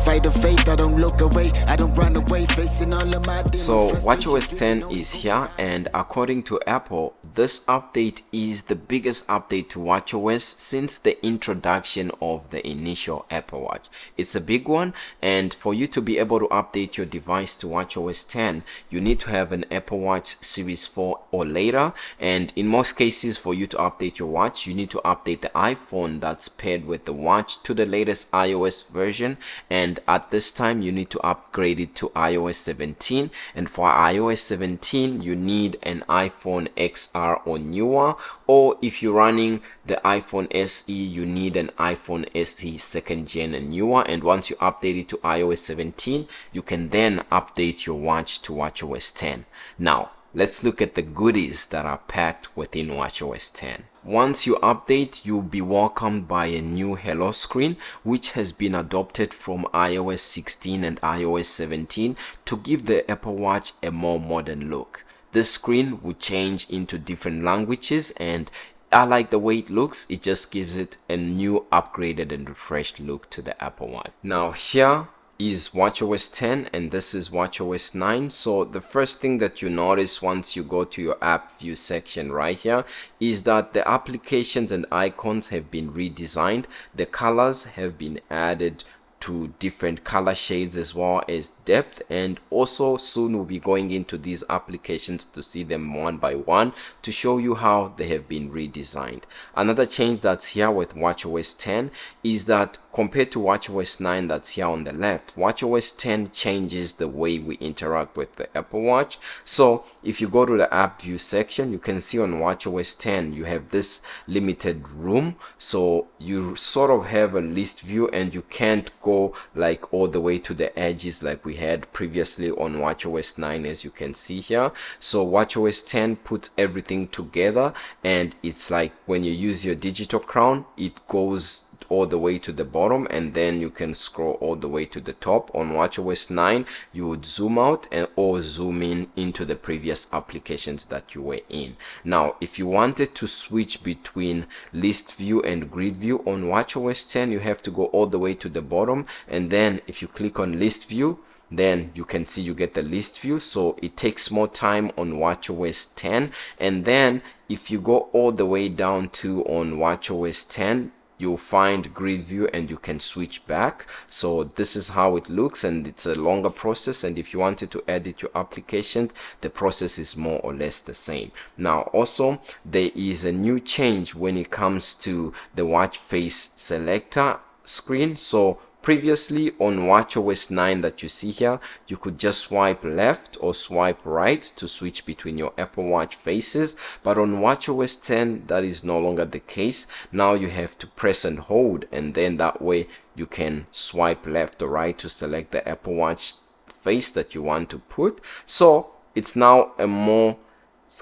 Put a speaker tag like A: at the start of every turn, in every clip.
A: fight the faith, I don't look away, I don't run away, facing all of my demons.
B: So watchOS 10 is here, and according to Apple, this update is the biggest update to watchOS since the introduction of the initial Apple Watch. It's a big one, and for you to be able to update your device to watchOS 10, you need to have an Apple Watch Series 4 or later, and in most cases for you to update your watch, you need to update the iPhone that's paired with the watch to the latest iOS version, and at this time you need to upgrade it to iOS 17, and for iOS 17 you need an iPhone XR or newer, or if you're running the iPhone SE, you need an iPhone SE 2nd gen and newer. And once you update it to iOS 17, you can then update your watch to watchOS 10. Now let's look at the goodies that are packed within watchOS 10. Once you update, you'll be welcomed by a new hello screen, which has been adopted from iOS 16 and iOS 17 to give the Apple Watch a more modern look. This screen will change into different languages, and I like the way it looks. It just gives it a new upgraded and refreshed look to the Apple Watch. Now here is watchOS 10 and this is watchOS 9. So the first thing that you notice once you go to your app view section right here is that the applications and icons have been redesigned. The colors have been added to different color shades as well as depth, and also soon we'll be going into these applications to see them one by one to show you how they have been redesigned. Another change that's here with watchOS 10 is that compared to watchOS 9 that's here on the left, watchOS 10 changes the way we interact with the Apple Watch. So if you go to the app view section, you can see on watchOS 10 you have this limited room, so you sort of have a list view and you can't go like all the way to the edges like we had previously on watchOS 9, as you can see here. So watchOS 10 puts everything together, and it's like when you use your digital crown, it goes all the way to the bottom and then you can scroll all the way to the top. On watchOS 9 you would zoom out and or zoom in into the previous applications that you were in. Now if you wanted to switch between list view and grid view on watchOS 10, you have to go all the way to the bottom, and then if you click on list view, then you can see you get the list view. So it takes more time on watchOS 10, and then if you go all the way down to on watchOS 10, you'll find grid view and you can switch back. So this is how it looks, and it's a longer process, and if you wanted to edit your applications, the process is more or less the same. Now also there is a new change when it comes to the watch face selector screen. So previously on watchOS 9 that you see here, you could just swipe left or swipe right to switch between your Apple Watch faces, but on watchOS 10 that is no longer the case. Now you have to press and hold, and then that way you can swipe left or right to select the Apple Watch face that you want to put. So it's now a more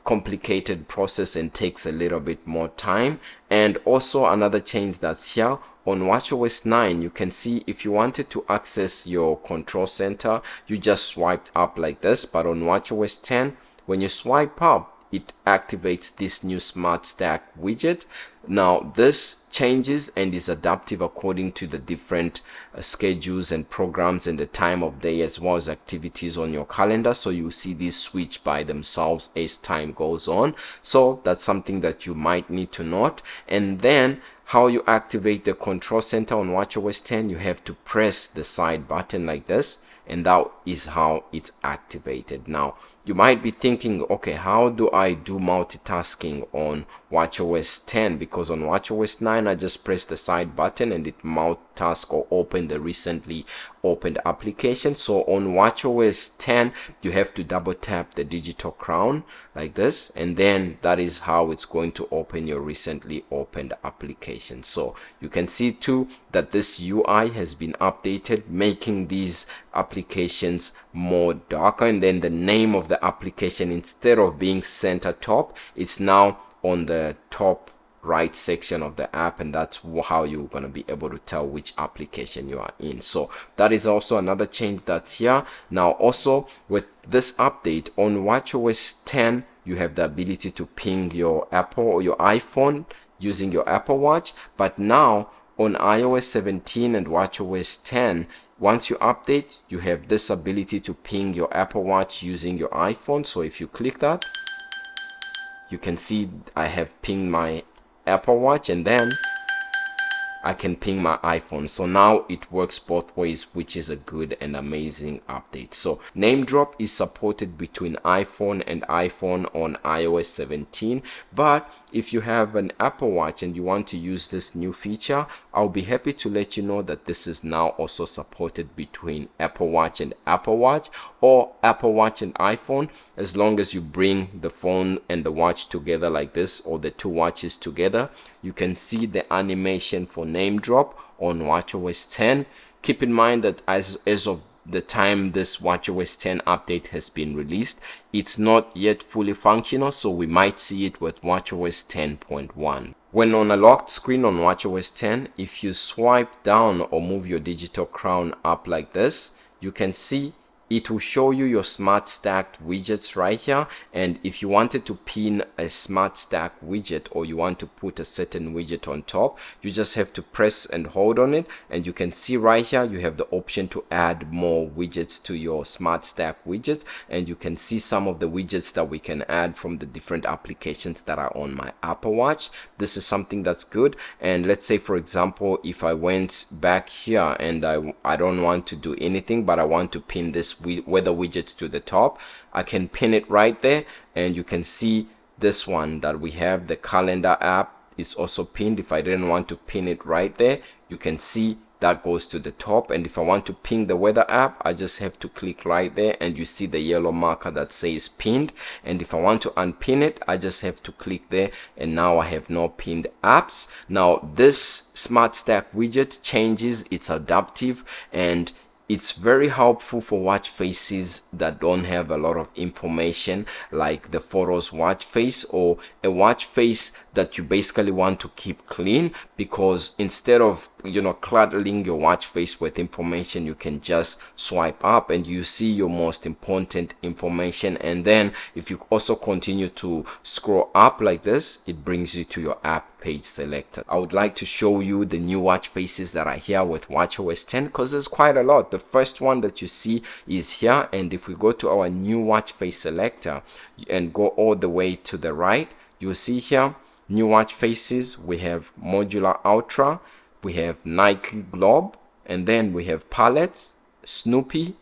B: complicated process and takes a little bit more time. And also another change that's here on watchOS 9, you can see if you wanted to access your control center, you just swiped up like this, but on watchOS 10, when you swipe up, it activates this new smart stack widget. Now this changes and is adaptive according to the different schedules and programs and the time of day as well as activities on your calendar. So you see these switch by themselves as time goes on. So that's something that you might need to note. And then how you activate the control center on watchOS 10, you have to press the side button like this, and that is how it's activated. Now you might be thinking, okay, how do I do multitasking on watchOS 10? Because on watchOS 9 I just press the side button and it multitask or open the recently opened application. So on watchOS 10 you have to double tap the digital crown like this, and then that is how it's going to open your recently opened application. So you can see too that this UI has been updated, making these applications more darker, and then the name of the application, instead of being center top, it's now on the top right section of the app, and that's how you're going to be able to tell which application you are in. So that is also another change that's here. Now also with this update on watchOS 10, you have the ability to ping your Apple or your iPhone using your Apple Watch, but now on iOS 17 and watchOS 10, once you update, you have this ability to ping your Apple Watch using your iPhone. So if you click that, you can see I have pinged my Apple Watch, and then I can ping my iPhone. So now it works both ways, which is a good and amazing update. So name drop is supported between iPhone and iPhone on iOS 17. But if you have an Apple Watch and you want to use this new feature, I'll be happy to let you know that this is now also supported between Apple Watch and Apple Watch, or Apple Watch and iPhone, as long as you bring the phone and the watch together like this, or the two watches together. You can see the animation for name drop on watchOS 10. Keep in mind that as of the time this watchOS 10 update has been released, it's not yet fully functional, so we might see it with watchOS 10.1. When on a locked screen on watchOS 10, if you swipe down or move your digital crown up like this, you can see it will show you your smart stacked widgets right here. And if you wanted to pin a smart stack widget, or you want to put a certain widget on top, you just have to press and hold on it, and you can see right here you have the option to add more widgets to your smart stack widget. And you can see some of the widgets that we can add from the different applications that are on my Apple Watch. This is something that's good. And let's say, for example, if I went back here and I don't want to do anything, but I want to pin this weather widget to the top, I can pin it right there, and you can see this one that we have, the calendar app, is also pinned. If I didn't want to pin it right there, you can see that goes to the top. And if I want to ping the weather app, I just have to click right there, and you see the yellow marker that says pinned. And if I want to unpin it, I just have to click there, and now I have no pinned apps. Now this smart stack widget changes, it's adaptive, and it's very helpful for watch faces that don't have a lot of information, like the photos watch face, or a watch face that you basically want to keep clean, because instead of cluttering your watch face with information, you can just swipe up and you see your most important information. And then if you also continue to scroll up like this, it brings you to your app page selector. I would like to show you the new watch faces that are here with watchOS 10, because there's quite a lot. The first one that you see is here, and if we go to our new watch face selector and go all the way to the right, you'll see here new watch faces. We have Modular Ultra, we have Nike Globe, and then we have Palettes, Snoopy,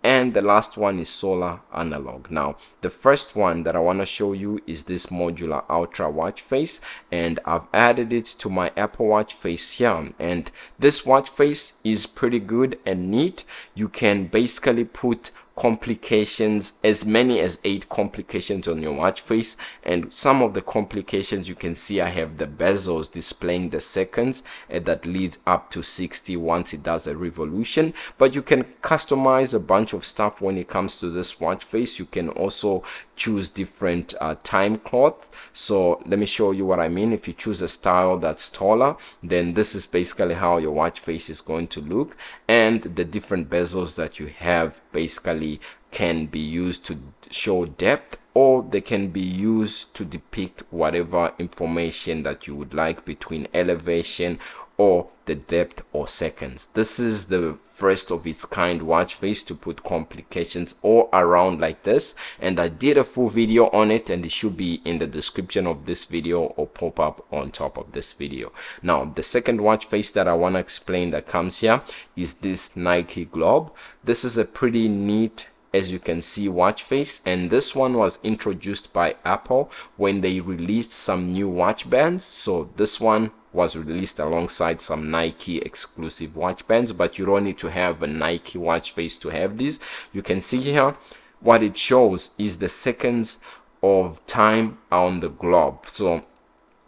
B: and the last one is Solar Analog. Now the first one that I want to show you is this Modular Ultra watch face, and I've added it to my Apple Watch face here. And this watch face is pretty good and neat. You can basically put complications, as many as 8 complications on your watch face, and some of the complications you can see I have the bezels displaying the seconds, and that leads up to 60 once it does a revolution. But you can customize a bunch of stuff when it comes to this watch face. You can also choose different time cloths. So let me show you what I mean. If you choose a style that's taller, then this is basically how your watch face is going to look, and the different bezels that you have basically can be used to show depth, or they can be used to depict whatever information that you would like between elevation or the depth or seconds. This is the first of its kind watch face to put complications all around like this, and I did a full video on it, and it should be in the description of this video or pop up on top of this video. Now the second watch face that I want to explain that comes here is this Nike Globe. This is a pretty neat, as you can see, watch face, and this one was introduced by Apple when they released some new watch bands. So this one was released alongside some Nike exclusive watch bands, but you don't need to have a Nike watch face to have these. You can see here what it shows is the seconds of time on the globe. So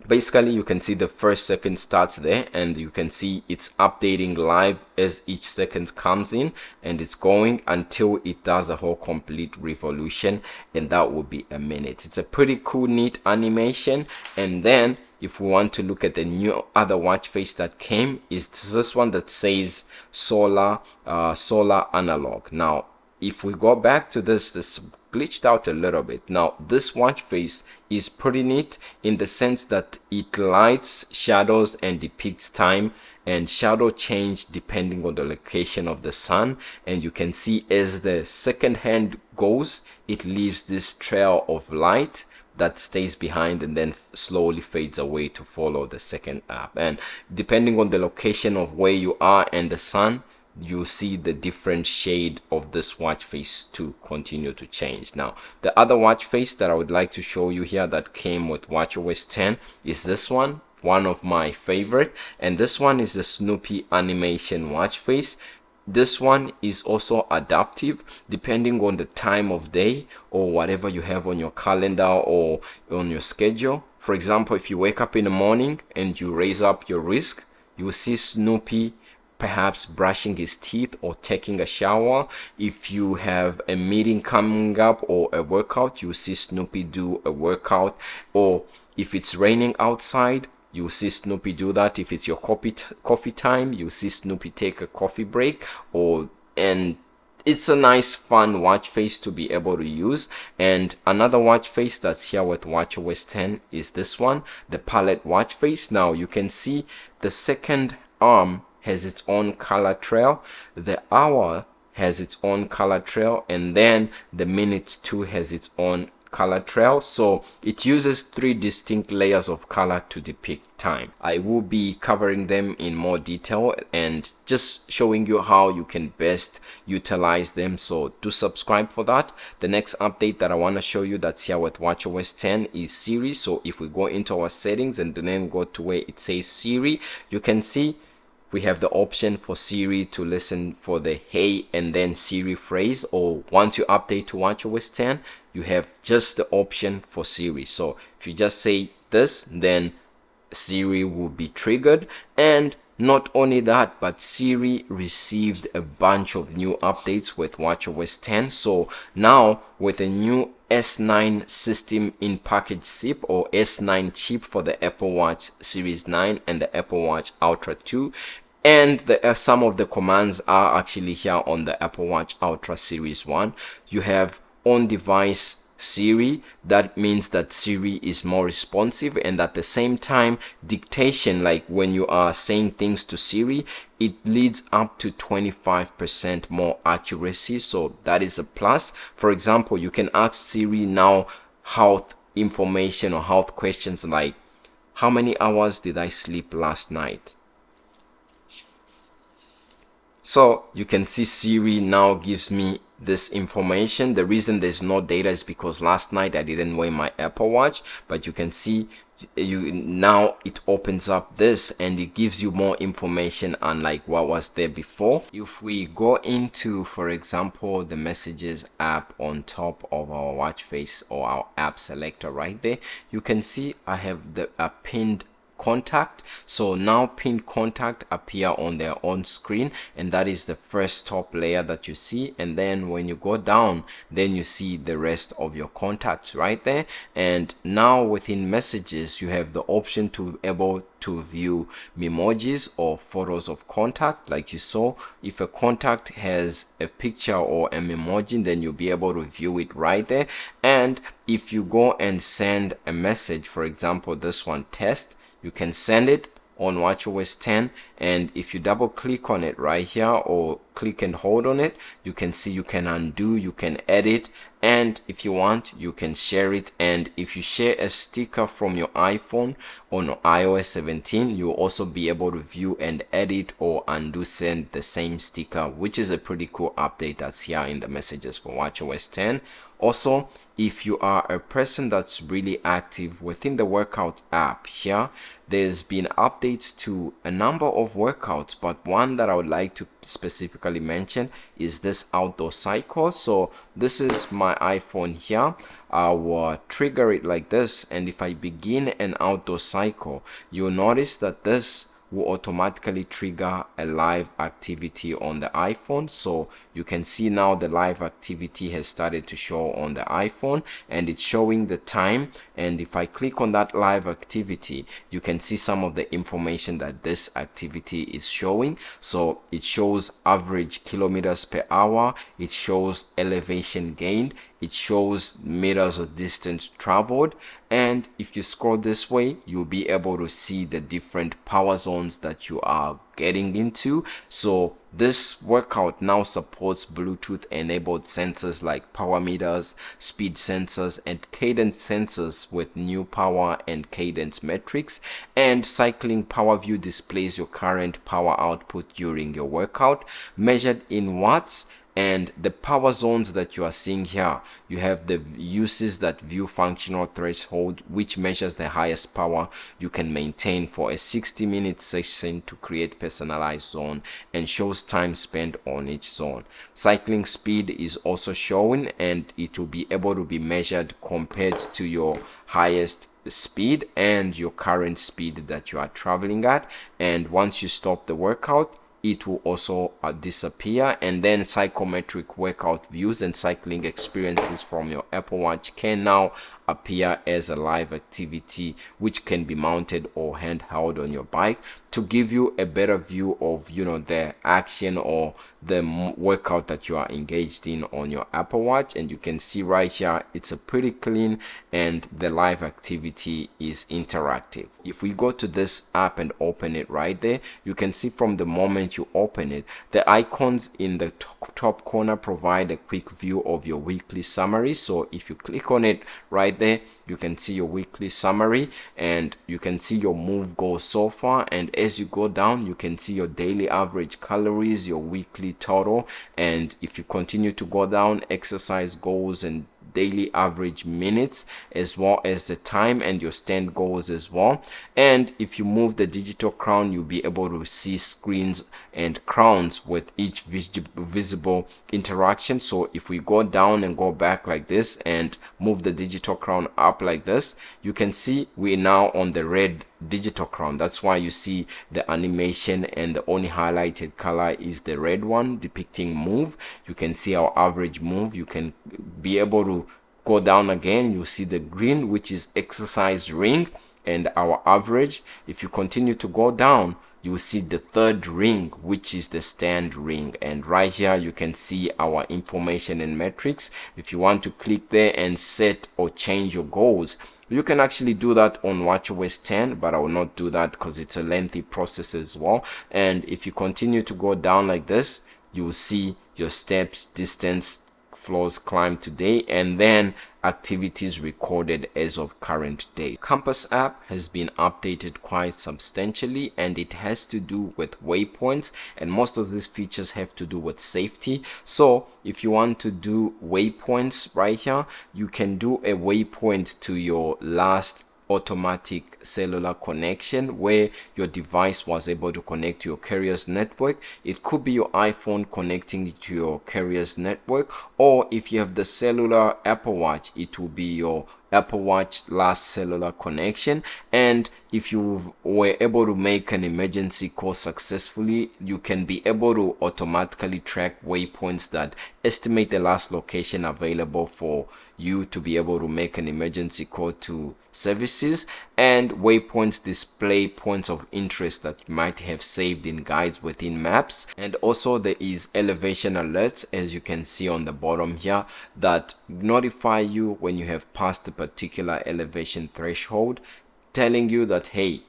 B: basically you can see the first second starts there, and you can see it's updating live as each second comes in, and it's going until it does a whole complete revolution, and that will be a minute. It's a pretty cool, neat animation. And then if we want to look at the new other watch face that came, is this one that says Solar Analog. Now if we go back to this glitched out a little bit. Now this watch face is pretty neat in the sense that it lights, shadows, and depicts time and shadow change depending on the location of the sun. And you can see as the second hand goes, it leaves this trail of light that stays behind and then slowly fades away to follow the second app. And depending on the location of where you are and the sun, you see the different shade of this watch face to continue to change. Now the other watch face that I would like to show you here that came with watchOS 10 is this one of my favorite, and this one is the Snoopy animation watch face. This one is also adaptive depending on the time of day or whatever you have on your calendar or on your schedule. For example, if you wake up in the morning and you raise up your wrist, you will see Snoopy perhaps brushing his teeth or taking a shower. If you have a meeting coming up or a workout, you will see Snoopy do a workout. Or if it's raining outside, you see Snoopy do that. If it's your coffee time, you see Snoopy take a coffee break. And it's a nice fun watch face to be able to use. And another watch face that's here with watchOS 10 is this one, the palette watch face. Now you can see the second arm has its own color trail, the hour has its own color trail, and then the minute too has its own color trail. So it uses 3 distinct layers of color to depict time. I will be covering them in more detail and just showing you how you can best utilize them, so do subscribe for that. The next update that I want to show you that's here with watchOS 10 is Siri. So if we go into our settings and then go to where it says Siri, you can see we have the option for Siri to listen for the hey and then Siri phrase, or once you update to watchOS 10, you have just the option for Siri. So if you just say this, then Siri will be triggered. And not only that, but Siri received a bunch of new updates with watchOS 10. So now with a new S9 system in package chip, or S9 chip for the Apple Watch Series 9 and the Apple Watch Ultra 2, and some of the commands are actually here on the Apple Watch Ultra Series 1. You have on-device Siri. That means that Siri is more responsive, and at the same time dictation, like when you are saying things to Siri, it leads up to 25% more accuracy, so that is a plus. For example, you can ask Siri now health information or health questions like, how many hours did I sleep last night? So you can see Siri now gives me this information. The reason there's no data is because last night I didn't wear my Apple Watch, but you can see now it opens up this and it gives you more information unlike what was there before. If we go into, for example, the messages app on top of our watch face or our app selector right there, you can see I have the pinned contact. So now pinned contact appear on their own screen, and that is the first top layer that you see. And then when you go down, then you see the rest of your contacts right there. And now within messages, you have the option to be able to view memojis or photos of contact. Like you saw, if a contact has a picture or a memoji, then you'll be able to view it right there. And if you go and send a message, for example this one, test, you can send it on watchOS 10, and if you double click on it right here or click and hold on it, you can see you can undo, you can edit, and if you want you can share it. And if you share a sticker from your iPhone on iOS 17, you'll also be able to view and edit or undo send the same sticker, which is a pretty cool update that's here in the messages for watchOS 10. Also, if you are a person that's really active within the workout app here, there's been updates to a number of workouts, but one that I would like to specifically mention is this outdoor cycle. So this is my iPhone here. I will trigger it like this, and if I begin an outdoor cycle, you'll notice that this will automatically trigger a live activity on the iPhone. So you can see now the live activity has started to show on the iPhone, and it's showing the time. And if I click on that live activity, you can see some of the information that this activity is showing. So it shows average kilometers per hour, it shows elevation gained, it shows meters of distance traveled, and if you scroll this way, you'll be able to see the different power zones that you are getting into. So this workout now supports Bluetooth enabled sensors like power meters, speed sensors, and cadence sensors with new power and cadence metrics. And cycling power view displays your current power output during your workout measured in watts. And the power zones that you are seeing here, you have the uses that view functional threshold, which measures the highest power you can maintain for a 60-minute session to create personalized zone, and shows time spent on each zone. Cycling speed is also shown, and it will be able to be measured compared to your highest speed and your current speed that you are traveling at. And once you stop the workout, it will also disappear. And then psychometric workout views and cycling experiences from your Apple Watch can now appear as a live activity, which can be mounted or handheld on your bike to give you a better view of the action or the workout that you are engaged in on your Apple Watch. And you can see right here, it's a pretty clean, and the live activity is interactive. If we go to this app and open it right there, you can see from the moment you open it, the icons in the top corner provide a quick view of your weekly summary. So if you click on it right there, you can see your weekly summary, and you can see your move goals so far. And as you go down, you can see your daily average calories, your weekly total, and if you continue to go down, exercise goals and daily average minutes, as well as the time and your stand goals as well. And if you move the digital crown, you'll be able to see screens and crowns with each visible interaction. So if we go down and go back like this and move the digital crown up like this, you can see we're now on the red digital crown. That's why you see the animation, and the only highlighted color is the red one depicting move. You can see our average move. You can be able to go down again, you see the green, which is exercise ring, and our average. If you continue to go down, you will see the third ring, which is the stand ring. And right here you can see our information and metrics. If you want to click there and set or change your goals, you can actually do that on watchOS 10, but I will not do that because it's a lengthy process as well. And if you continue to go down like this, you will see your steps, distance, floors climbed today, and then activities recorded as of current day. Compass app has been updated quite substantially, and it has to do with waypoints, and most of these features have to do with safety. So if you want to do waypoints right here, you can do a waypoint to your last automatic cellular connection where your device was able to connect to your carrier's network. It could be your iPhone connecting to your carrier's network, or if you have the cellular Apple Watch, it will be your Apple Watch last cellular connection. And if you were able to make an emergency call successfully, you can be able to automatically track waypoints that estimate the last location available for you to be able to make an emergency call to services. And waypoints display points of interest that you might have saved in guides within maps. And also there is elevation alerts, as you can see on the bottom here, that notify you when you have passed a particular elevation threshold, telling you that hey,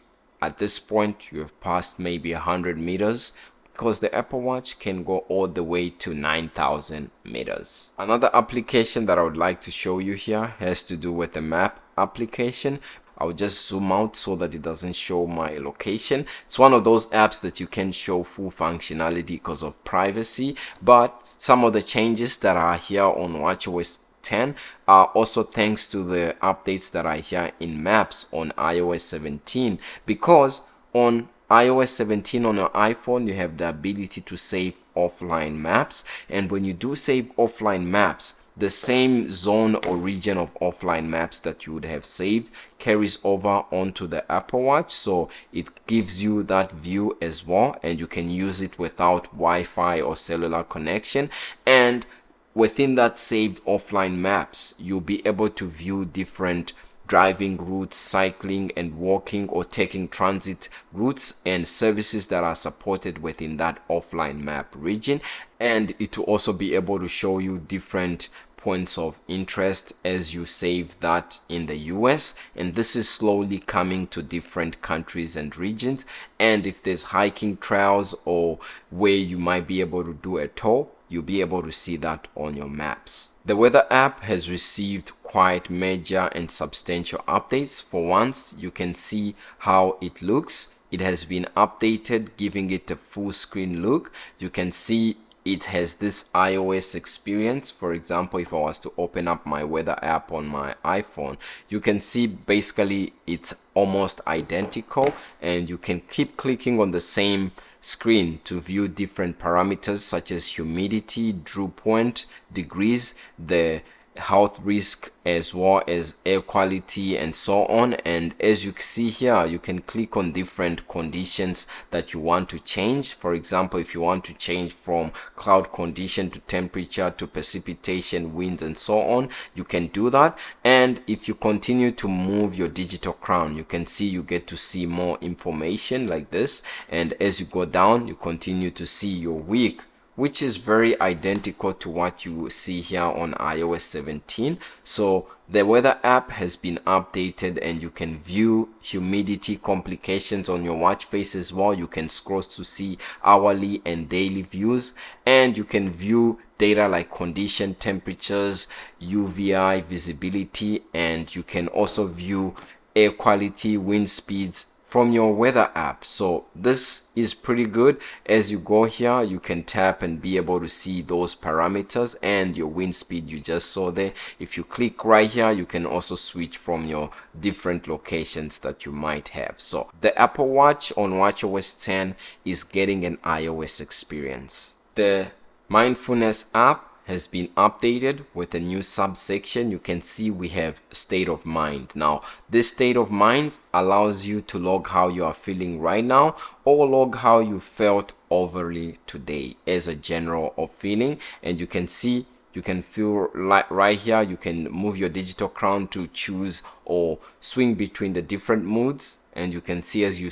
B: at this point you have passed maybe 100 meters, because the Apple Watch can go all the way to 9,000 meters. Another application that I would like to show you here has to do with the map application. I'll just zoom out so that it doesn't show my location. It's one of those apps that you can show full functionality because of privacy, but some of the changes that are here on watchOS 10 are also thanks to the updates that are here in maps on iOS 17, because on iOS 17 on your iPhone, you have the ability to save offline maps, and when you do save offline maps, the same zone or region of offline maps that you would have saved carries over onto the Apple Watch, so it gives you that view as well, and you can use it without Wi-Fi or cellular connection. And within that saved offline maps, you'll be able to view different driving routes, cycling and walking or taking transit routes and services that are supported within that offline map region. And it will also be able to show you different points of interest as you save that in the US, and this is slowly coming to different countries and regions. And if there's hiking trails or where you might be able to do a tour, you'll be able to see that on your maps. The weather app has received quite major and substantial updates. For once, you can see how it looks. It has been updated, giving it a full screen look. You can see it has this iOS experience. For example, if I was to open up my weather app on my iPhone, you can see basically it's almost identical, and you can keep clicking on the same screen to view different parameters such as humidity, dew point, degrees, the health risk, as well as air quality, and so on. And as you see here, you can click on different conditions that you want to change. For example, if you want to change from cloud condition to temperature to precipitation, winds, and so on, you can do that. And if you continue to move your digital crown, you can see you get to see more information like this. And as you go down, you continue to see your week, which is very identical to what you see here on iOS 17. So the weather app has been updated, and you can view humidity complications on your watch face as well. You can scroll to see hourly and daily views, and you can view data like condition, temperatures, UVI, visibility, and you can also view air quality, wind speeds from your weather app. So this is pretty good. As you go here, you can tap and be able to see those parameters and your wind speed you just saw there. If you click right here, you can also switch from your different locations that you might have. So the Apple Watch on watchOS 10 is getting an iOS experience. The mindfulness app has been updated with a new subsection. You can see we have state of mind. Now, this state of mind allows you to log how you are feeling right now, or log how you felt overly today as a general of feeling. And you can see, you can feel like right here, you can move your digital crown to choose or swing between the different moods. And you can see as you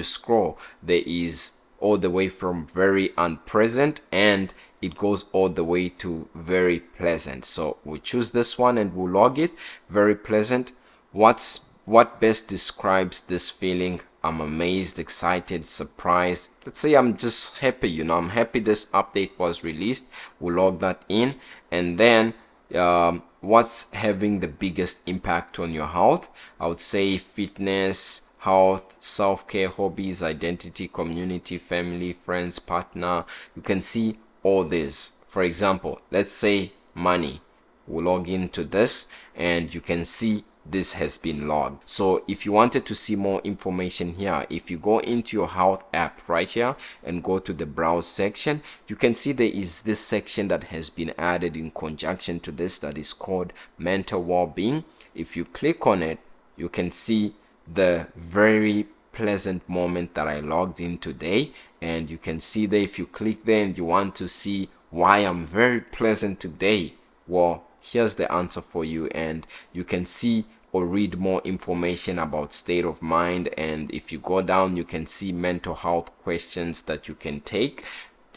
B: scroll, there is all the way from very unpleasant, and it goes all the way to very pleasant. So we choose this one and we'll log it. Very pleasant. What best describes this feeling? I'm amazed, excited, surprised. Let's say I'm just happy, you know, I'm happy this update was released. We'll log that in. And then what's having the biggest impact on your health? I would say fitness, health, self-care, hobbies, identity, community, family, friends, partner. You can see all this. For example, let's say money. We'll log into this and you can see this has been logged. So if you wanted to see more information here, if you go into your health app right here and go to the browse section, you can see there is this section that has been added in conjunction to this that is called mental well-being. If you click on it, you can see the very pleasant moment that I logged in today. And you can see there, if you click there and you want to see why I'm very pleasant today, well, here's the answer for you. And you can see or read more information about state of mind. And if you go down, you can see mental health questions that you can take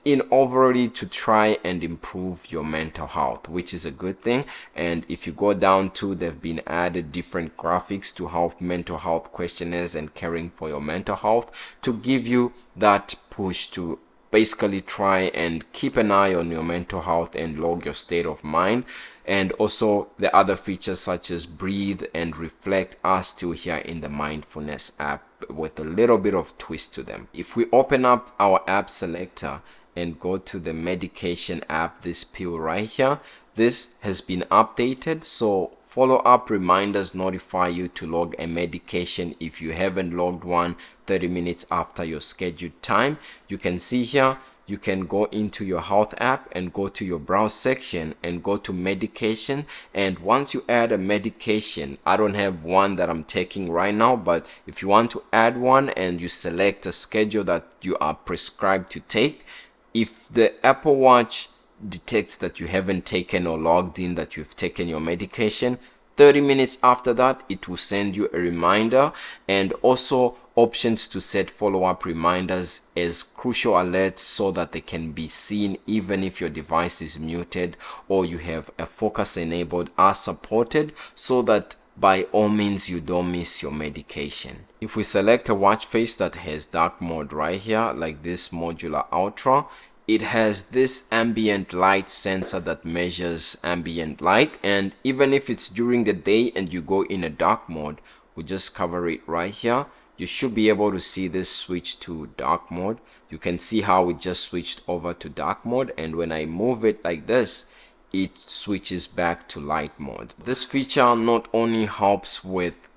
B: in overall to try and improve your mental health, which is a good thing. And if you go down to, they've been added different graphics to help mental health questionnaires and caring for your mental health to give you that push to basically try and keep an eye on your mental health and log your state of mind. And also the other features such as breathe and reflect are still here in the mindfulness app with a little bit of twist to them. If we open up our app selector and go to the medication app, this pill right here, this has been updated. So follow-up reminders notify you to log a medication if you haven't logged one 30 minutes after your scheduled time. You can see here, you can go into your health app and go to your browse section and go to medication. And once you add a medication, I don't have one that I'm taking right now, but if you want to add one and you select a schedule that you are prescribed to take, if the Apple Watch detects that you haven't taken or logged in that you've taken your medication, 30 minutes after that, it will send you a reminder. And also options to set follow-up reminders as crucial alerts so that they can be seen even if your device is muted or you have a focus enabled are supported, so that by all means you don't miss your medication. If we select a watch face that has dark mode right here, like this modular ultra, it has this ambient light sensor that measures ambient light, and even if it's during the day and you go in a dark mode, we just cover it right here, you should be able to see this switch to dark mode. You can see how it just switched over to dark mode, and when I move it like this, it switches back to light mode. This feature not only helps with,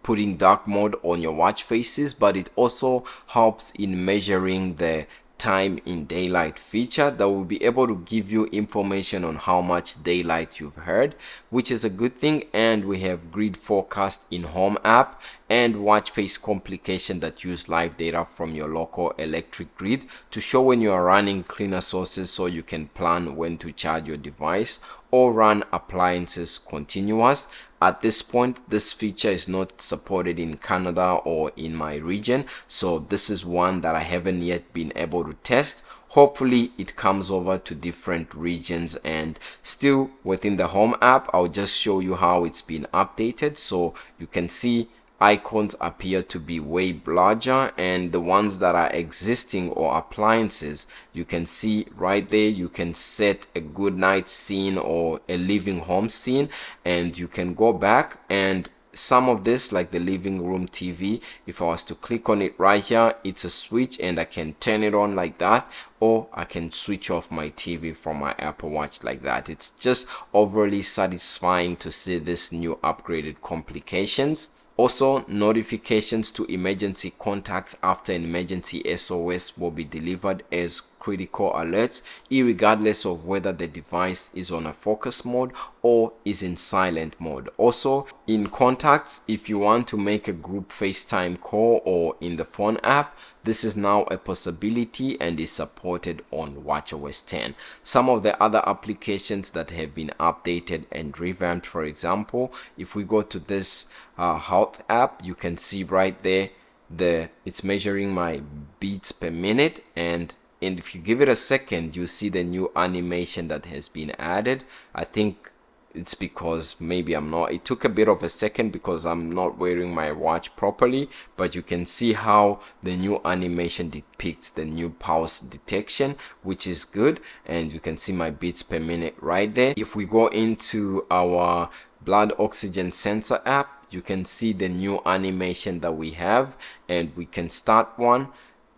B: putting dark mode on your watch faces, but it also helps in measuring the time in daylight feature that will be able to give you information on how much daylight you've had, which is a good thing. And we have grid forecast in home app and watch face complication that use live data from your local electric grid to show when you are running cleaner sources, so you can plan when to charge your device or run appliances continuous. At this point, this feature is not supported in Canada or in my region, so this is one that I haven't yet been able to test. Hopefully it comes over to different regions, and still within the home app, I'll just show you how it's been updated. So you can see icons appear to be way larger, and the ones that are existing or appliances, you can see right there, you can set a good night scene or a living home scene, and you can go back, and some of this, like the living room TV, if I was to click on it right here, it's a switch and I can turn it on like that, or I can switch off my TV from my Apple Watch like that. It's just overly satisfying to see this new upgraded complications. Also, notifications to emergency contacts after an emergency SOS will be delivered as critical alerts, irregardless of whether the device is on a focus mode or is in silent mode. Also, in contacts, if you want to make a group FaceTime call or in the phone app, this is now a possibility and is supported on watchOS 10. Some of the other applications that have been updated and revamped, for example, if we go to this health app, you can see right there it's measuring my beats per minute, and if you give it a second, you see the new animation that has been added. I think it's because maybe it took a bit of a second because I'm not wearing my watch properly, but you can see how the new animation depicts the new pulse detection, which is good, and you can see my beats per minute right there. If we go into our blood oxygen sensor app, you can see the new animation that we have, and we can start one.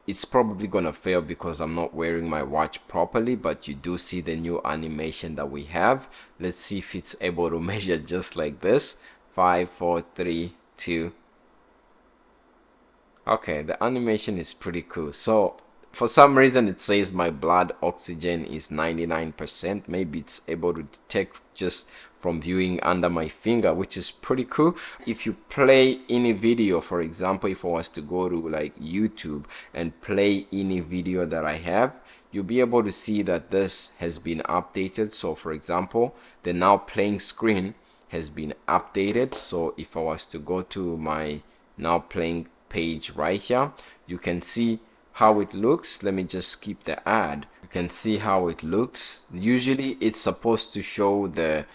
B: It's probably gonna fail because I'm not wearing my watch properly, but you do see the new animation that we have. Let's see if it's able to measure just like this. 5, 4, 3, 2. Okay, the animation is pretty cool. So for some reason it says my blood oxygen is 99%. Maybe it's able to detect just from viewing under my finger, which is pretty cool. If you play any video, for example, if I was to go to like YouTube and play any video that I have, you'll be able to see that this has been updated. So for example, the now playing screen has been updated. So if I was to go to my now playing page right here, you can see how it looks. Let me just skip the ad. You can see how it looks. Usually it's supposed to show the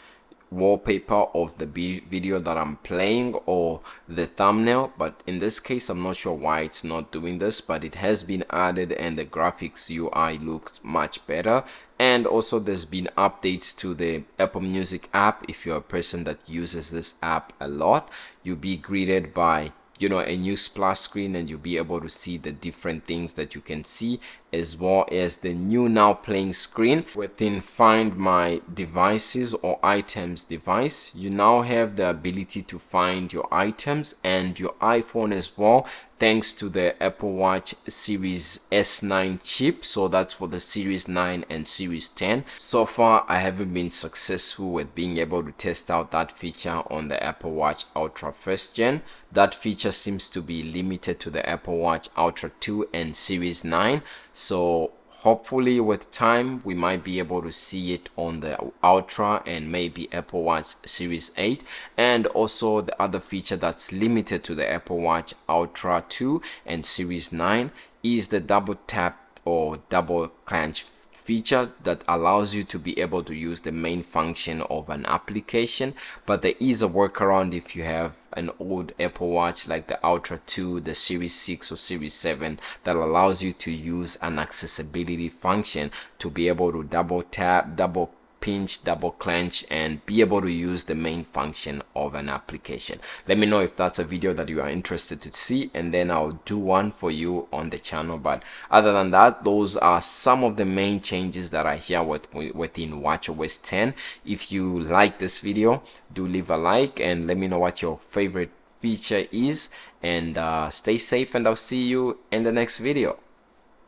B: wallpaper of the video that I'm playing or the thumbnail, but in this case I'm not sure why it's not doing this, but it has been added and the graphics UI looks much better. And also there's been updates to the Apple Music app. If you're a person that uses this app a lot, you'll be greeted by a new splash screen, and you'll be able to see the different things that you can see, as well as the new now playing screen. Within Find My Devices or Items device, you now have the ability to find your items and your iPhone as well, thanks to the Apple Watch Series S9 chip. So that's for the Series 9 and Series 10. So far I haven't been successful with being able to test out that feature on the Apple Watch Ultra 1st Gen. That feature seems to be limited to the Apple Watch Ultra 2 and Series 9. So Hopefully with time we might be able to see it on the Ultra and maybe Apple Watch Series 8. And also the other feature that's limited to the Apple Watch Ultra 2 and Series 9 is the double tap or double clench feature that allows you to be able to use the main function of an application. But there is a workaround if you have an old Apple Watch like the Ultra 2, the Series 6 or Series 7, that allows you to use an accessibility function to be able to double tap, double pinch, double clench, and be able to use the main function of an application. Let me know if that's a video that you are interested to see, and then I'll do one for you on the channel. But other than that, those are some of the main changes that are here within watchOS 10. If you like this video, do leave a like and let me know what your favorite feature is, and stay safe, and I'll see you in the next video.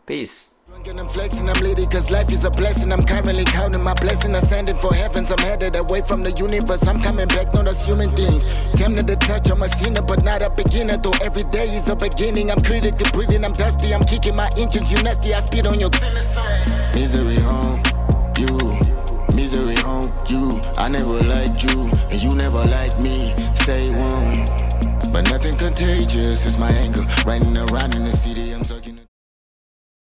B: Peace.
A: I'm flexing, I'm litty cause life is a blessing. I'm currently counting my blessing, ascending for heavens. I'm headed away from the universe, I'm coming back, not as human things. Tempted to touch, I'm a sinner, but not a beginner. Though every day is a beginning. I'm critically breathing, I'm dusty, I'm kicking my engines. You nasty, I speed on your misery home, you. Misery home, you. I never liked you, and you never liked me. Stay warm, but nothing contagious is my anger. Riding around in the city.